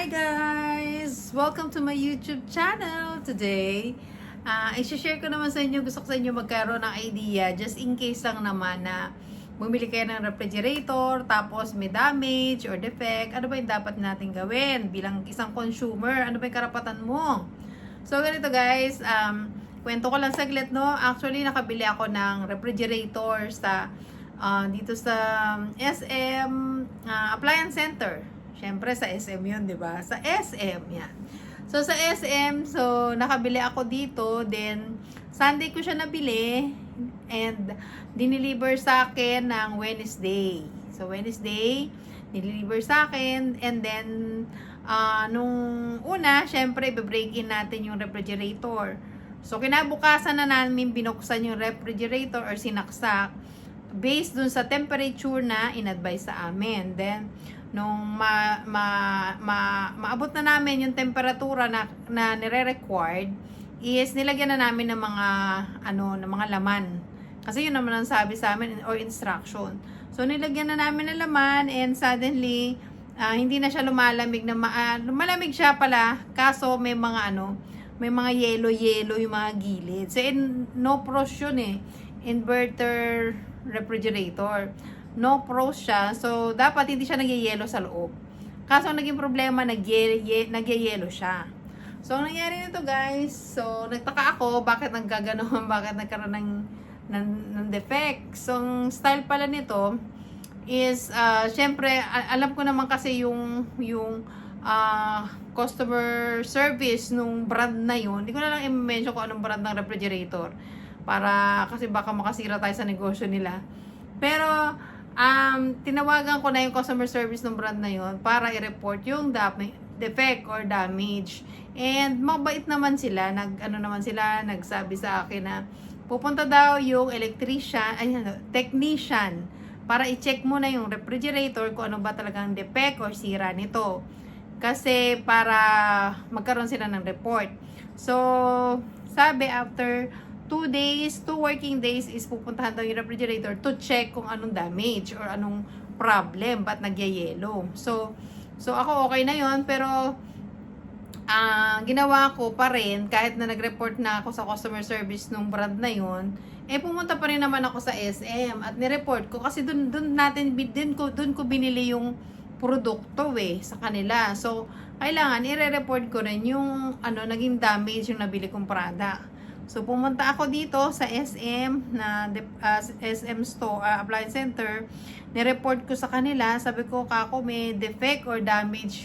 Hi guys! Welcome to my YouTube channel. Today, i-share ko naman sa inyo, gusto ko sa inyo magkaroon ng idea just in case lang naman na bumili kayo ng refrigerator tapos may damage or defect. Ano ba yung dapat natin gawin bilang isang consumer? Ano ba yung karapatan mo? So ganito guys, kwento ko lang saglit, no? Actually, nakabili ako ng refrigerator sa dito sa SM Appliance Center. Siyempre sa SM yun, di ba? Sa SM, yan. So, sa SM, so, nakabili ako dito. Then, Sunday ko siya nabili. And, dineliver sa akin ng Wednesday. So, Wednesday, dineliver sa akin. And then, nung una, siyempre, i-break in natin yung refrigerator. So, kinabukasan na namin binuksan yung refrigerator or sinaksak based dun sa temperature na in-advise sa amin. Then, nung maabot na namin yung temperatura na nire-required, is nilagyan na namin ng mga ng mga laman. Kasi yun naman ang sabi sa amin or instruction. So nilagyan na namin ng laman and suddenly hindi na siya lumalamig na malamig siya pala, kaso may mga may mga yellow yung mga gilid. So no pros yun inverter refrigerator. No pros siya. So, dapat hindi siya nagyayelo sa loob. Kaso, ang naging problema, nagyayelo siya. So, ang nangyari nito guys, so, nagtaka ako, bakit naggaganon, bakit nagkaroon ng defect. So, ang style pala nito is, syempre, alam ko naman kasi yung customer service nung brand na yun. Hindi ko na lang i-mention kung anong brand ng refrigerator. Kasi baka makasira tayo sa negosyo nila. Pero, tinawagan ko na yung customer service ng brand na yon para i-report yung defect or damage. And mabait naman sila, nagsabi sa akin na pupunta daw yung technician para i-check muna yung refrigerator kung ano ba talagang defect or sira nito. Kasi para magkaroon sila ng report. So, sabi after 2 working days is pupuntahan daw yung refrigerator to check kung anong damage or anong problem, ba't nagyayelo. So ako okay na yon, pero ginawa ko pa rin, kahit na nag-report na ako sa customer service nung brand na yon, pumunta pa rin naman ako sa SM at ni-report ko kasi dun ko binili yung produkto sa kanila. So kailangan i-report ko rin yung naging damage yung nabili kong product. So, pumunta ako dito sa SM SM Store, Appliance Center. Ni-report ko sa kanila. Sabi ko, kako may defect or damage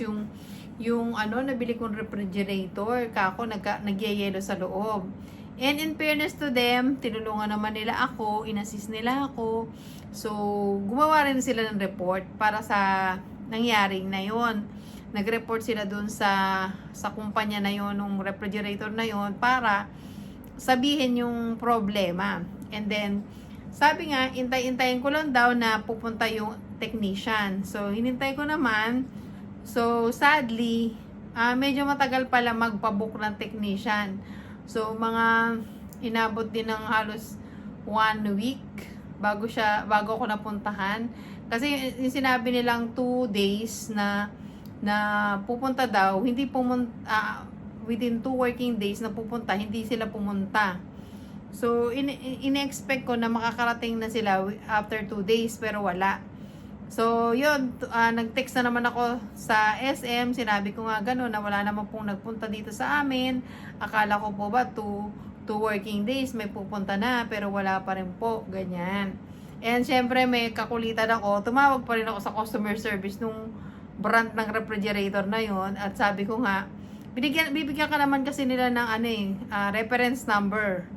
yung nabili kong refrigerator. Kako, nagyayelo sa loob. And in fairness to them, tinulungan naman nila ako, inassist nila ako. So, gumawa rin sila ng report para sa nangyaring na yon. Nag-report sila dun sa kumpanya na yon, ng refrigerator na yon, para sabihin yung problema. And then, sabi nga, intay-intayin ko lang daw na pupunta yung technician. So, hinintay ko naman. So, sadly, medyo matagal pala magpabook ng technician. So, mga inabot din ng halos 1 week bago ako napuntahan. Kasi yung sinabi nilang 2 days na pupunta daw, hindi pumunta, within 2 working days na pupunta, hindi sila pumunta. So, in-expect ko na makakarating na sila after 2 days, pero wala. So, yun, nag-text na naman ako sa SM, sinabi ko nga gano'n, na wala naman pong nagpunta dito sa amin. Akala ko po ba 2 working days may pupunta na, pero wala pa rin po, ganyan. And syempre, may kakulitan ako, tumawag pa rin ako sa customer service nung brand ng refrigerator na yon, at sabi ko nga, bibigyan ka naman kasi nila ng reference number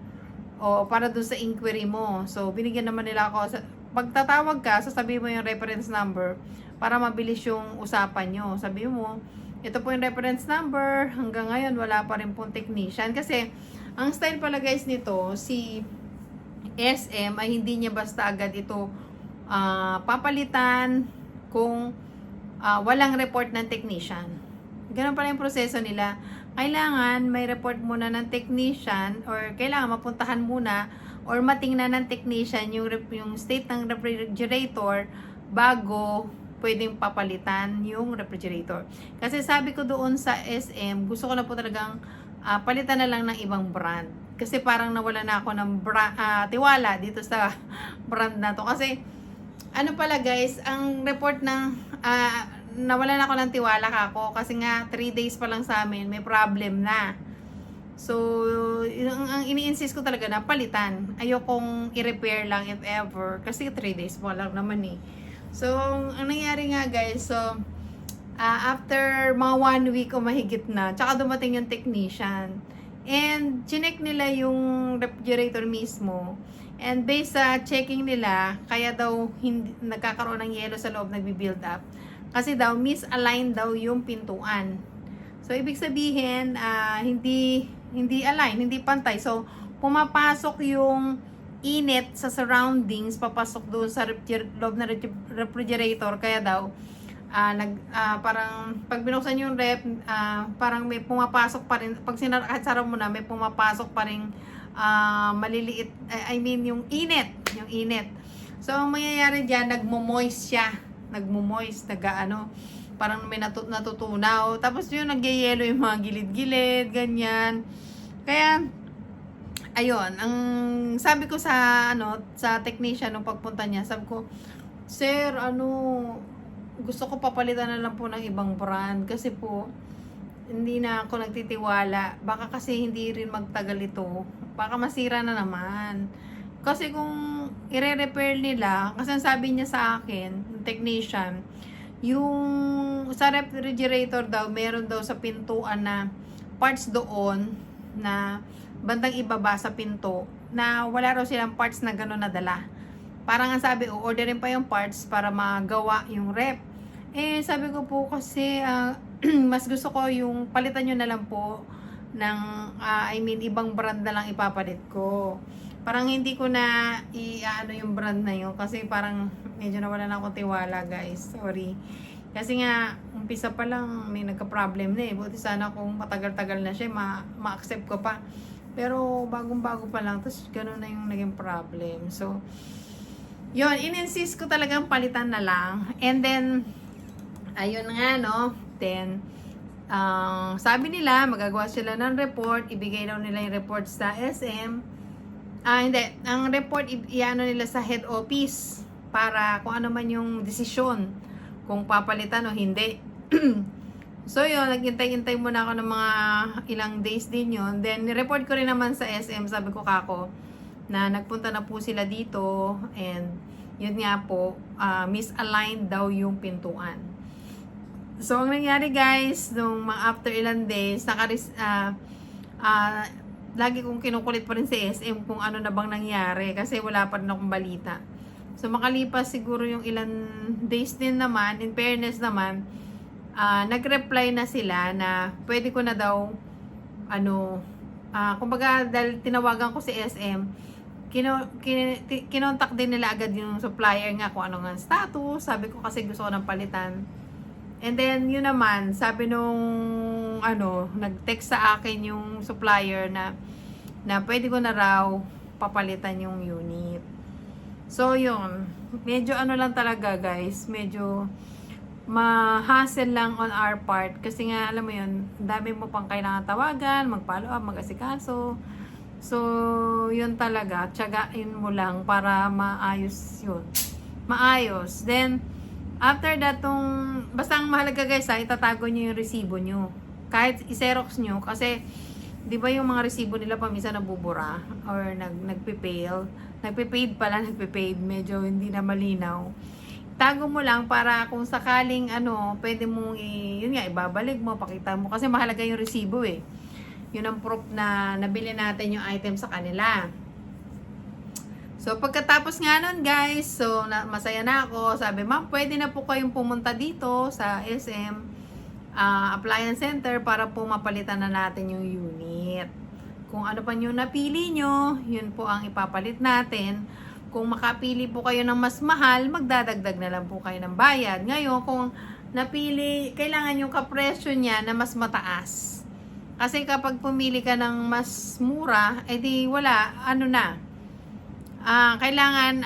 o para dun sa inquiry mo. So, binigyan naman nila ako. Pagtatawag ka, sasabihin mo yung reference number para mabilis yung usapan nyo. Sabi mo, ito po yung reference number. Hanggang ngayon, wala pa rin pong technician. Kasi, ang style pala guys nito, si SM ay hindi niya basta agad ito papalitan kung walang report ng technician. Ganun pala yung proseso nila. Kailangan may report muna ng technician or kailangan mapuntahan muna or matingnan ng technician yung state ng refrigerator bago pwedeng papalitan yung refrigerator. Kasi sabi ko doon sa SM, gusto ko na po talagang palitan na lang ng ibang brand. Kasi parang nawala na ako ng tiwala dito sa brand na to. Kasi ano pala guys, ang report ng nawala na ako ng tiwala kako kasi nga 3 days pa lang sa amin may problem na. So, ang ini-insist ko talaga na palitan. Ayokong i-repair lang if ever. Kasi 3 days pa lang naman eh. So, ang nangyari nga guys, so, after mga 1 week o mahigit na, tsaka dumating yung technician. And, chinek nila yung refrigerator mismo. And based sa checking nila, kaya daw hindi, nagkakaroon ng yelo sa loob, nagbi-build up. Kasi daw, misaligned daw yung pintuan. So, ibig sabihin, hindi align, hindi pantay. So, pumapasok yung init sa surroundings, papasok doon sa loob na refrigerator. Kaya daw, parang pag binuksan yung ref, parang may pumapasok pa rin. Pag sinara mo na, may pumapasok pa rin maliliit, I mean, yung init. Yung init. So, ang mangyayari dyan, nagmo-moist siya. Nagmo-moist, parang may natutunaw. Tapos yun, nagyayelo yung mga gilid-gilid, ganyan. Kaya, ayun, ang sabi ko sa technician nung pagpunta niya, sabi ko, sir, gusto ko papalitan na lang po ng ibang brand kasi po, hindi na ako nagtitiwala. Baka kasi hindi rin magtagal ito. Baka masira na naman. Kasi kung i-repair nila, kasi ang sabi niya sa akin, yung technician, yung sa refrigerator daw, meron daw sa pintuan na parts doon na bandang ibaba sa pinto na wala raw silang parts na gano'n na dala. Parang ang sabi, orderin pa yung parts para magawa yung rep. Eh, sabi ko po kasi, mas gusto ko yung palitan nyo na lang po ng, ibang brand na lang ipapalit ko. Parang hindi ko na yung brand na yun kasi parang medyo nawala na akong tiwala guys. Sorry. Kasi nga, umpisa pa lang may nagka-problem na eh. Buti sana kung matagal-tagal na siya, ma-accept ko pa. Pero bagong-bago pa lang, tapos gano'n na yung naging problem. So, yun, in-insist ko talagang palitan na lang. And then, ayun nga no, then, sabi nila, magagawa sila ng report, ibigay daw nila yung report sa SM. Hindi. Ang report, iano nila sa head office para kung ano man yung desisyon kung papalitan o hindi. So yun, naghintay-hintay muna ako ng mga ilang days din yun. Then, nireport ko rin naman sa SM, sabi ko kako, na nagpunta na po sila dito and yun nga po, misaligned daw yung pintuan. So, ang nangyari guys, nung mga after ilang days, lagi kong kinukulit pa rin sa SM kung ano na bang nangyari kasi wala pa rin akong balita. So, makalipas siguro yung ilan days din naman, in fairness naman, nag-reply na sila na pwede ko na daw, kumbaga dahil tinawagan ko si SM, kinontak din nila agad yung supplier nga kung ano nga status, sabi ko kasi gusto ko ng palitan. And then, yun naman, sabi nung, nag-text sa akin yung supplier na pwede ko na raw papalitan yung unit. So, yun. Medyo lang talaga, guys. Medyo ma-hassle lang on our part. Kasi nga, alam mo yun, dami mo pang kailangan tawagan, mag-follow up, mag-asikaso. So, yun talaga. Tiyagain mo lang para maayos yun. Maayos. Then, after that, basta ang mahalaga guys, itatago nyo yung resibo nyo. Kahit i-xerox nyo, kasi, di ba yung mga resibo nila paminsan nabubura or nagpipail. Nagpipaid pala, medyo hindi na malinaw. Tago mo lang para kung sakaling pwede mong yun nga, ibabalik mo, pakita mo. Kasi mahalaga yung resibo eh. Yun ang proof na nabili natin yung item sa kanila. So, pagkatapos nga nun guys, so masaya na ako. Sabi, ma'am, pwede na po kayong pumunta dito sa SM Appliance Center para po mapalitan na natin yung unit. Kung ano pa yung napili nyo, yun po ang ipapalit natin. Kung makapili po kayo ng mas mahal, magdadagdag na lang po kayo ng bayad. Ngayon, kung napili, kailangan yung kapresyo niya na mas mataas. Kasi kapag pumili ka ng mas mura, edi wala, kailangan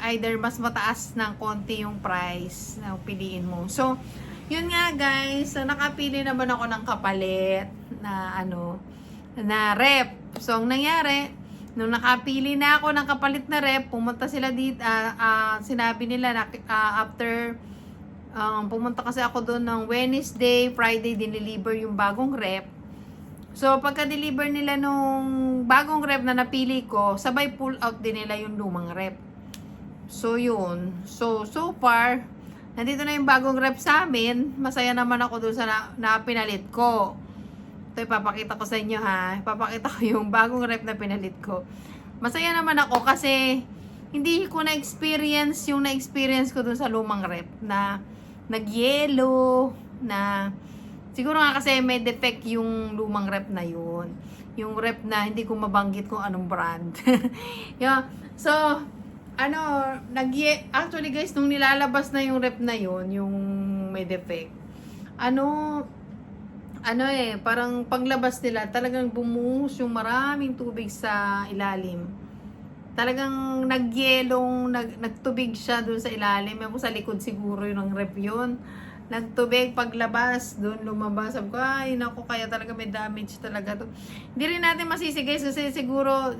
either mas mataas ng konti yung price na piliin mo. So, yun nga guys, so, nakapili naman ako ng kapalit na na rep. So, ang nangyari, nung nakapili na ako ng kapalit na rep, pumunta sila dito, sinabi nila na after pumunta kasi ako doon ng Wednesday, Friday, dineliver yung bagong rep. So, pagka-deliver nila nung bagong rep na napili ko, sabay pull out din nila yung lumang rep. So, yun. So far, nandito na yung bagong rep sa amin. Masaya naman ako doon sa na pinalit ko. Ito, ipapakita ko sa inyo ha. Ipapakita ko yung bagong rep na pinalit ko. Masaya naman ako kasi hindi ko na-experience yung na-experience ko doon sa lumang rep na nag-yellow, na siguro nga kasi may defect yung lumang rep na yun. Yung rep na hindi ko mabanggit kung anong brand. Yeah. So, actually guys, nung nilalabas na yung rep na yun, yung may defect, parang paglabas nila, talagang bumuhos yung maraming tubig sa ilalim. Talagang nagtubig siya doon sa ilalim. Yung sa likod siguro yun ang rep yun. Nagtubig paglabas, doon lumabas. Sabi ko, ay naku, kaya talaga may damage talaga to. Hindi rin natin masisi guys kasi siguro,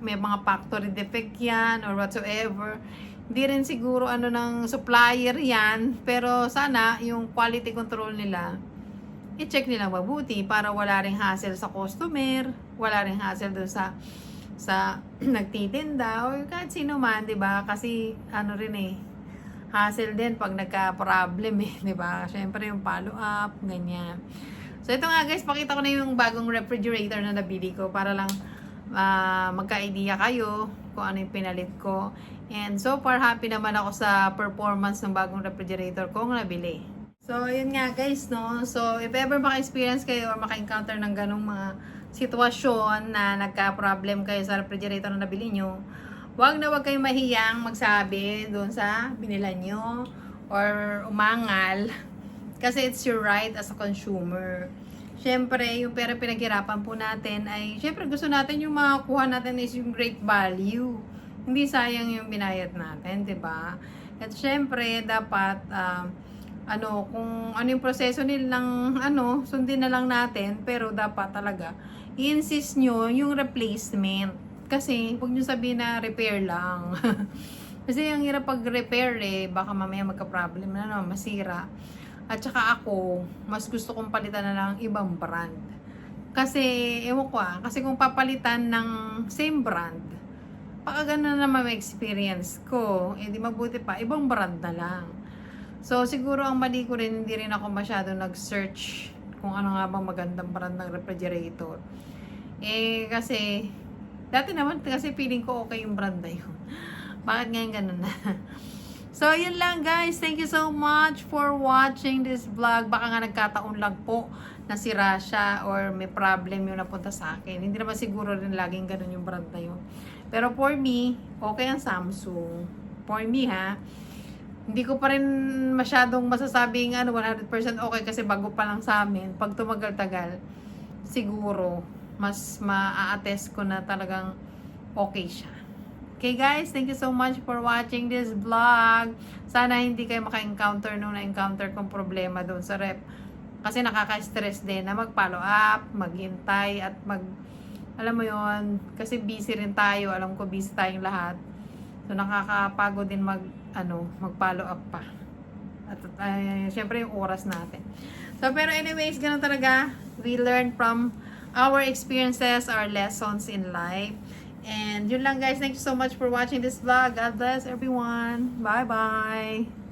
may mga factory defect yan or whatsoever. Hindi rin siguro ng supplier yan. Pero sana yung quality control nila, i-check nila mabuti para wala ring hassle sa customer, wala ring hassle doon sa nagtitinda or kahit sino man, 'di ba? Kasi hassle din pag nagka-problem di ba? Syempre yung follow up, ganyan. So ito nga guys, pakita ko na yung bagong refrigerator na nabili ko para lang magka-idea kayo kung ano yung pinalit ko. And so far happy naman ako sa performance ng bagong refrigerator kong nabili. So yun nga guys, no. So if ever maka-experience kayo or maka-encounter ng ganong mga sitwasyon na nagka-problem kayo sa refrigerator na nabili nyo, wag kayong mahiyang magsabi doon sa binilan nyo or umangal kasi it's your right as a consumer. Syempre, yung pera pinaghirapan po natin ay syempre gusto natin yung makakuha natin is yung great value. Hindi sayang yung binayad natin, 'di ba? At syempre, dapat kung ano yung proseso nilang sundin na lang natin, pero dapat talaga i-insist nyo yung replacement. Kasi, huwag nyo sabihin na repair lang. Kasi, ang hirap pag-repair baka mamaya magka-problem na masira. At saka ako, mas gusto kong palitan na lang ibang brand. Kasi, ewan ko kasi kung papalitan ng same brand, baka gano'n naman may experience ko. Di mabuti pa, ibang brand na lang. So, siguro ang mali ko rin, hindi rin ako masyado nag-search kung ano nga bang magandang brand ng refrigerator. Kasi, dati naman kasi feeling ko okay yung brand na yun. Bakit ngayon ganun na? So, yun lang guys. Thank you so much for watching this vlog. Baka nga nagkataon lang po na sira siya or may problem yung napunta sa akin. Hindi naman siguro rin laging ganun yung brand na yun. Pero for me, okay ang Samsung. For me hindi ko pa rin masyadong masasabing 100% okay kasi bago pa lang sa amin. Pag tumagal-tagal, siguro mas maa-attest ko na talagang okay siya. Okay guys, thank you so much for watching this vlog. Sana hindi kayo maka-encounter nung na-encounter kong problema doon sa rep. Kasi nakaka-stress din na mag-follow up, maghintay at alam mo yon, kasi busy rin tayo. Alam ko busy tayong lahat. So nakakapagod din mag-follow up pa. At syempre yung oras natin. So pero anyways, ganun talaga. We learn from our experiences, our lessons in life. And yun lang guys. Thank you so much for watching this vlog. God bless everyone. Bye-bye.